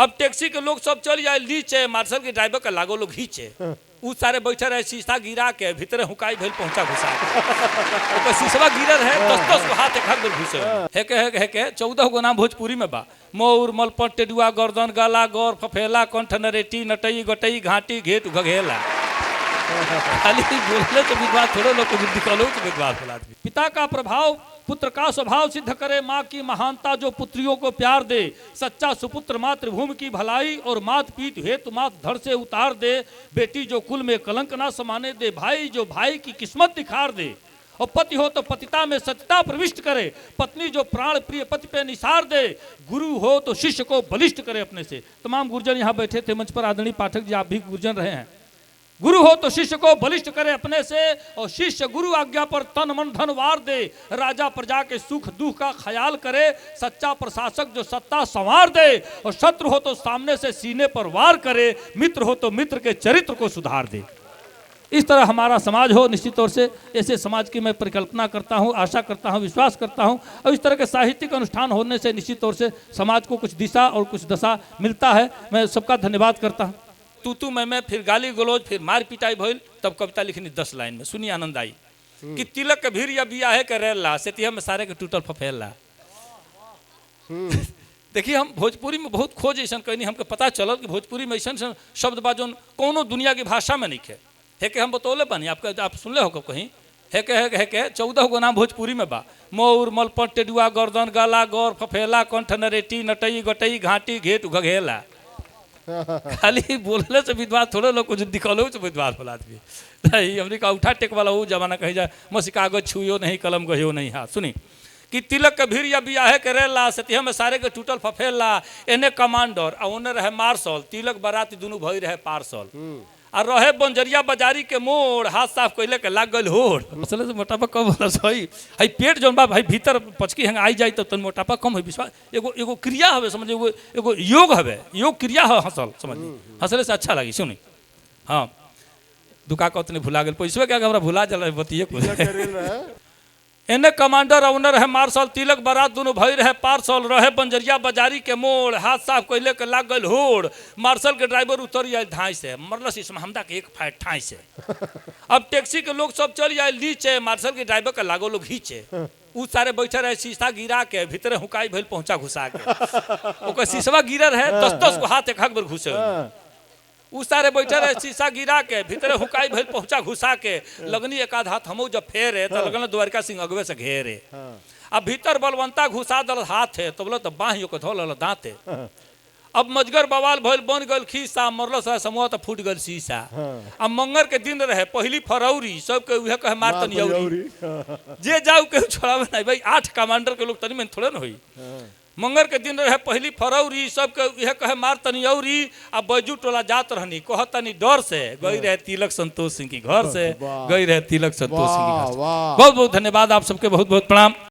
अब टैक्सी के लोग सब चल जाए नीचे, मार्शल के ड्राइवर का लागो लोग खींचे, उ सारे बैठे रहे, शीशा गिरा के भीतर हुकाई भेल पहुंचा घुसा के शीशवा गिरल है, 10-10 को हाथ एक में घुसे हेके 14 गो नाम भोजपुरी में बा। मोर मलपट टेडुआ गर्दन गला गौर फफेला कंठ नरेटी नटई गटई घाटी घेट घघेला। खाली बोलने तो विद्वान थोड़े लोग कुछ दिखलो तो विद्वान बोला। पिता का प्रभाव पुत्र का स्वभाव सिद्ध करे, माँ की महानता जो पुत्रियों को प्यार दे, सच्चा सुपुत्र मातृभूमि की भलाई और मात पीत हेतु मात धड़ से उतार दे, बेटी जो कुल में कलंक ना समाने दे, भाई जो भाई की किस्मत दिखार दे, और पति हो तो पतिता में सत्यता प्रविष्ट करे, पत्नी जो प्राण प्रिय पति पे निसार दे, गुरु हो तो शिष्य को बलिष्ठ करे अपने से। तमाम गुरुजन यहाँ बैठे थे मंच पर, आदरणीय पाठक जी आप भी गुरुजन रहे हैं। गुरु हो तो शिष्य को बलिष्ठ करे अपने से, और शिष्य गुरु आज्ञा पर तन मन धन वार दे, राजा प्रजा के सुख दुख का ख्याल करे, सच्चा प्रशासक जो सत्ता संवार दे, और शत्रु हो तो सामने से सीने पर वार करे, मित्र हो तो मित्र के चरित्र को सुधार दे। इस तरह हमारा समाज हो, निश्चित तौर से ऐसे समाज की मैं परिकल्पना करता हूँ, आशा करता हूँ, विश्वास करता हूँ। और इस तरह के साहित्यिक अनुष्ठान होने से निश्चित तौर से समाज को कुछ दिशा और कुछ दशा मिलता है। मैं सबका धन्यवाद करता हूँ। तू मैं फिर गाली गलौज, फिर मार पिटाई भइल, तब कविता लिखनी 10 लाइन में, सुनी आनंद आई कि तिलक के भीड़ या बियाहे के रेला सेतिया में सारे के टूटल फफेला। देखिए हम भोजपुरी में बहुत खोज ऐसा कहनी, हमको पता चलल कि भोजपुरी में ऐसा शब्द बा जौन कोनो दुनिया की भाषा में नहीं है के हम बतौले बनी आपका, आप सुनले हो कहीं है 14 गो नाम भोजपुरी में बा। मोर मलपट टेडुआ गर्दन गला गौर फफेला कंठ नरेटी नटई गटई घाटी घेट घघेला। खाली बोलने से विद्वान थोड़े लोग कुछ दिखलो तो विद्वान बोला आदमी। हमने का उठा टेक वाला वो जमाना कहीं जाए, मसी कागज छुयो नहीं कलम गयो नहीं हाथ। सुनी कि तिलक के भीड़ या बियाहे के रेला सतिया में सारे के टूटल फफेला, एने कमांडर और ओने रहे मार्शल, तिलक बाराती दोनों भई रहे पार्सल, और रहे बंजरिया बाजारी के मोड़, हाथ साफ कैले के लाग गल होड़। मसले से मोटापा कम होला सही है, पेट जौन बा भाई भीतर पचकी हंग आई जाए तो तन मोटापा कम है। विश्वास एगो क्रिया हवे, समझ एगो योग हवे, योग क्रिया है हंसल, समझ हंसले से अच्छा लगी। सुनी हाँ दुका कहते भुला गए पैसवे क्या हमरा भुला जल बतिए। एने कमांडर ऑनर है मार्शल, तिलक बारात दोनों भई रहे पार्सल, रहे बंजरिया बाजारी के मोड़, हाथ साफ कैले के लाग गल होड़, मार्शल के ड्राइवर उतर आये ढाई से, मरलस इसमें हमदा के एक फाइट ठाई से। अब टैक्सी के लोग सब चल जाए नीचे, मार्शल के ड्राइवर का लागो लोग खींचे, उ सारे बैठे रहे, शीशा गिरा के भीतर हुकाई भेल पहुंचा घुसा के शीशवा गिरल है, 10-10 को हाथ एक में घुसे, उ सारे बैठे रहे, शीशा गिरा के भीतर हुकाई भेल पहुंचा घुसा के, लगनी एक आध हाथ हमू जब फेरे तो लगन द्वारिका सिंह अगवे से घेरे। अब भीतर बलवंता घुसा दल हाथ है तो बोलो तो बाहियों को धोल दांते। अब मजगर बवाल भइल बन गल खीसा, मरल सा समूह तो फूट गल शीशा। अब मंगर के दिन रहे पहली फरौरी, सबके उहे कहे मार तनी औरी, जे जाऊ के छोड़ावे नहीं भाई, 8 कमांडर के लोग तनी में थोड़े न होई। मंगर के दिन रहे पहली फरौरी, सबके यह कहे मार तनी औरी। अब बैजू टोला जात रहनी, कह तनी डर से, गई रहे तिलक संतोष सिंह की घर से, गई रहे तिलक संतोष सिंह की घर से। बहुत बहुत धन्यवाद आप सबके, बहुत बहुत प्रणाम।